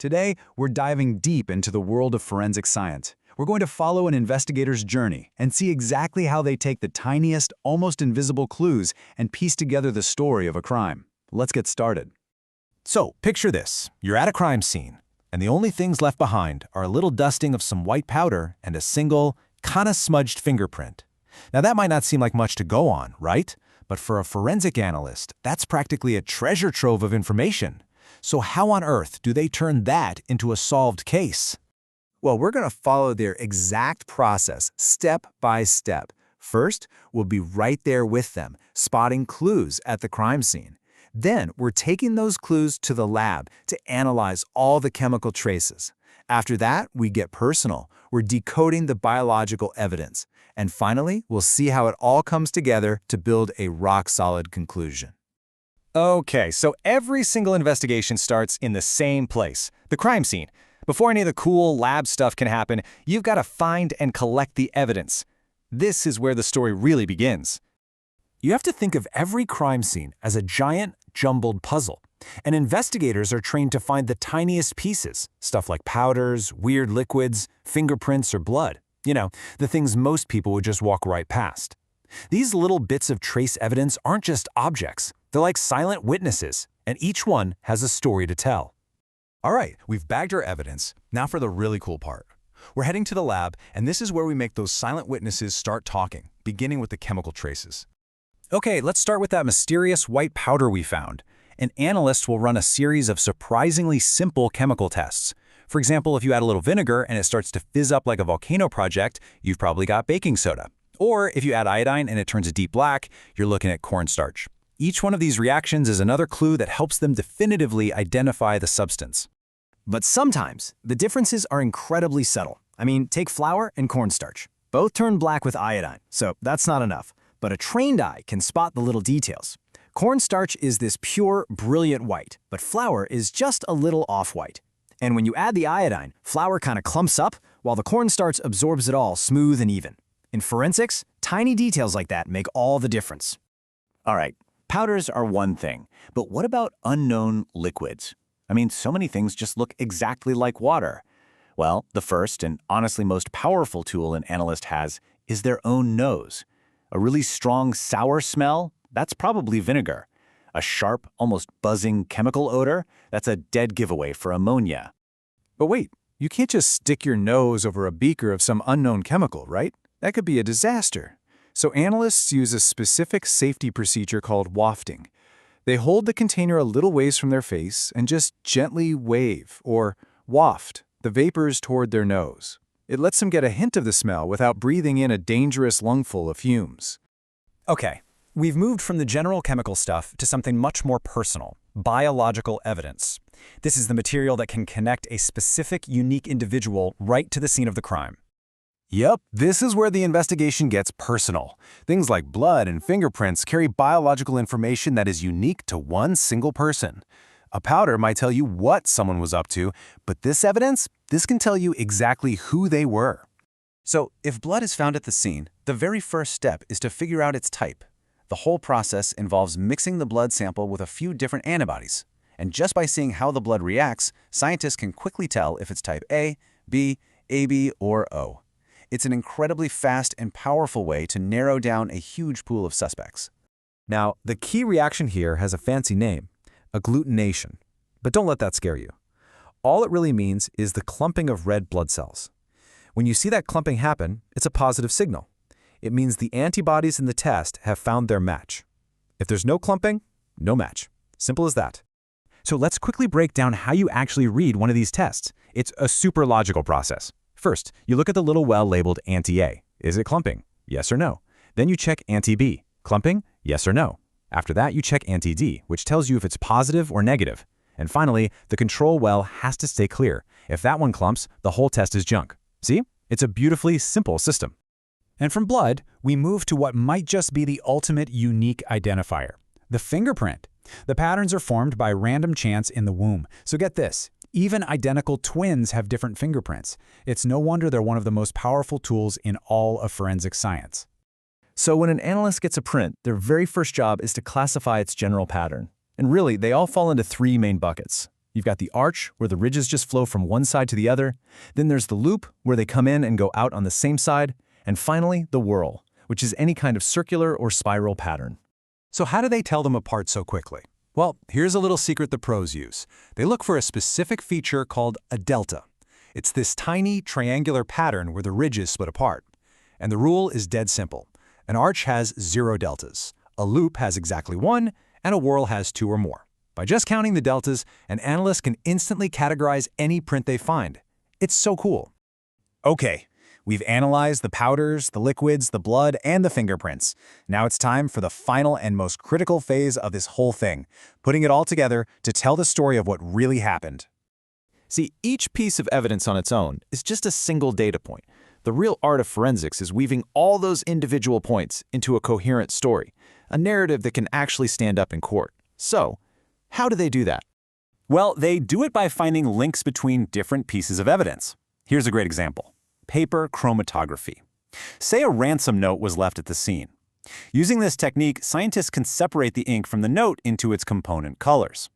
Today, we're diving deep into the world of forensic science. We're going to follow an investigator's journey and see exactly how they take the tiniest, almost invisible clues and piece together the story of a crime. Let's get started. So, picture this. You're at a crime scene, and the only things left behind are a little dusting of some white powder and a single, kinda smudged fingerprint. Now that might not seem like much to go on, right? But for a forensic analyst, that's practically a treasure trove of information. So how on earth do they turn that into a solved case? Well, we're going to follow their exact process, step by step. First, we'll be right there with them, spotting clues at the crime scene. Then, we're taking those clues to the lab to analyze all the chemical traces. After that, we get personal. We're decoding the biological evidence. And finally, we'll see how it all comes together to build a rock-solid conclusion. Okay, so every single investigation starts in the same place, the crime scene. Before any of the cool lab stuff can happen, you've got to find and collect the evidence. This is where the story really begins. You have to think of every crime scene as a giant, jumbled puzzle. And investigators are trained to find the tiniest pieces, stuff like powders, weird liquids, fingerprints, or blood. You know, the things most people would just walk right past. These little bits of trace evidence aren't just objects. They're like silent witnesses, and each one has a story to tell. All right, we've bagged our evidence. Now for the really cool part. We're heading to the lab, and this is where we make those silent witnesses start talking, beginning with the chemical traces. Okay, let's start with that mysterious white powder we found. An analyst will run a series of surprisingly simple chemical tests. For example, if you add a little vinegar and it starts to fizz up like a volcano project, you've probably got baking soda. Or if you add iodine and it turns a deep black, you're looking at cornstarch. Each one of these reactions is another clue that helps them definitively identify the substance. But sometimes, the differences are incredibly subtle. I mean, take flour and cornstarch. Both turn black with iodine, so that's not enough. But a trained eye can spot the little details. Cornstarch is this pure, brilliant white, but flour is just a little off-white. And when you add the iodine, flour kind of clumps up, while the cornstarch absorbs it all smooth and even. In forensics, tiny details like that make all the difference. All right, powders are one thing, but what about unknown liquids? I mean, so many things just look exactly like water. Well, the first and honestly most powerful tool an analyst has is their own nose. A really strong sour smell? That's probably vinegar. A sharp, almost buzzing chemical odor? That's a dead giveaway for ammonia. But wait, you can't just stick your nose over a beaker of some unknown chemical, right? That could be a disaster. So analysts use a specific safety procedure called wafting. They hold the container a little ways from their face and just gently wave, or waft, the vapors toward their nose. It lets them get a hint of the smell without breathing in a dangerous lungful of fumes. Okay, we've moved from the general chemical stuff to something much more personal, biological evidence. This is the material that can connect a specific, unique individual right to the scene of the crime. Yep, this is where the investigation gets personal. Things like blood and fingerprints carry biological information that is unique to one single person. A powder might tell you what someone was up to, but this evidence, this can tell you exactly who they were. So, if blood is found at the scene, the very first step is to figure out its type. The whole process involves mixing the blood sample with a few different antibodies. And just by seeing how the blood reacts, scientists can quickly tell if it's type A, B, AB, or O. It's an incredibly fast and powerful way to narrow down a huge pool of suspects. Now, the key reaction here has a fancy name, agglutination. But don't let that scare you. All it really means is the clumping of red blood cells. When you see that clumping happen, it's a positive signal. It means the antibodies in the test have found their match. If there's no clumping, no match. Simple as that. So let's quickly break down how you actually read one of these tests. It's a super logical process. First, you look at the little well labeled anti-A. Is it clumping? Yes or no. Then you check anti-B. Clumping? Yes or no. After that, you check anti-D, which tells you if it's positive or negative. And finally, the control well has to stay clear. If that one clumps, the whole test is junk. See? It's a beautifully simple system. And from blood, we move to what might just be the ultimate unique identifier, the fingerprint. The patterns are formed by random chance in the womb. So get this. Even identical twins have different fingerprints. It's no wonder they're one of the most powerful tools in all of forensic science. So when an analyst gets a print, their very first job is to classify its general pattern. And really, they all fall into three main buckets. You've got the arch, where the ridges just flow from one side to the other. Then there's the loop, where they come in and go out on the same side. And finally, the whorl, which is any kind of circular or spiral pattern. So how do they tell them apart so quickly? Well, here's a little secret the pros use. They look for a specific feature called a delta. It's this tiny triangular pattern where the ridges split apart. And the rule is dead simple. An arch has 0 deltas, a loop has exactly 1, and a whorl has 2 or more. By just counting the deltas, an analyst can instantly categorize any print they find. It's so cool. Okay, we've analyzed the powders, the liquids, the blood, and the fingerprints. Now it's time for the final and most critical phase of this whole thing, putting it all together to tell the story of what really happened. See, each piece of evidence on its own is just a single data point. The real art of forensics is weaving all those individual points into a coherent story, a narrative that can actually stand up in court. So, how do they do that? Well, they do it by finding links between different pieces of evidence. Here's a great example. Paper chromatography. Say a ransom note was left at the scene. Using this technique, scientists can separate the ink from the note into its component colors.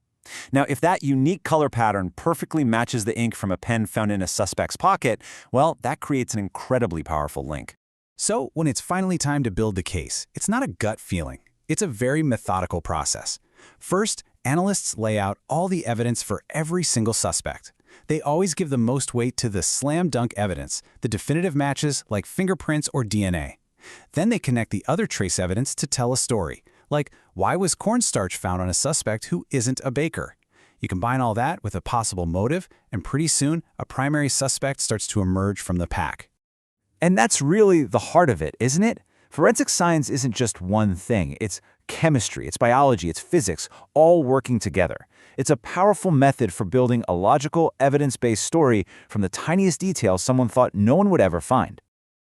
Now, if that unique color pattern perfectly matches the ink from a pen found in a suspect's pocket, well, that creates an incredibly powerful link. So, when it's finally time to build the case, it's not a gut feeling. It's a very methodical process. First, analysts lay out all the evidence for every single suspect. They always give the most weight to the slam-dunk evidence, the definitive matches like fingerprints or DNA. Then they connect the other trace evidence to tell a story, like why was cornstarch found on a suspect who isn't a baker? You combine all that with a possible motive, and pretty soon a primary suspect starts to emerge from the pack. And that's really the heart of it, isn't it? Forensic science isn't just one thing. It's chemistry, it's biology, it's physics, all working together. It's a powerful method for building a logical, evidence-based story from the tiniest details someone thought no one would ever find.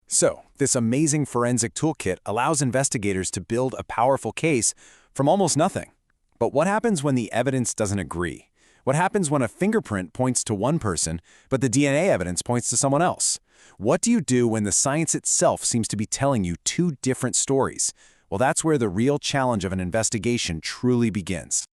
So, this amazing forensic toolkit allows investigators to build a powerful case from almost nothing. But what happens when the evidence doesn't agree? What happens when a fingerprint points to one person, but the DNA evidence points to someone else? What do you do when the science itself seems to be telling you two different stories? Well, that's where the real challenge of an investigation truly begins.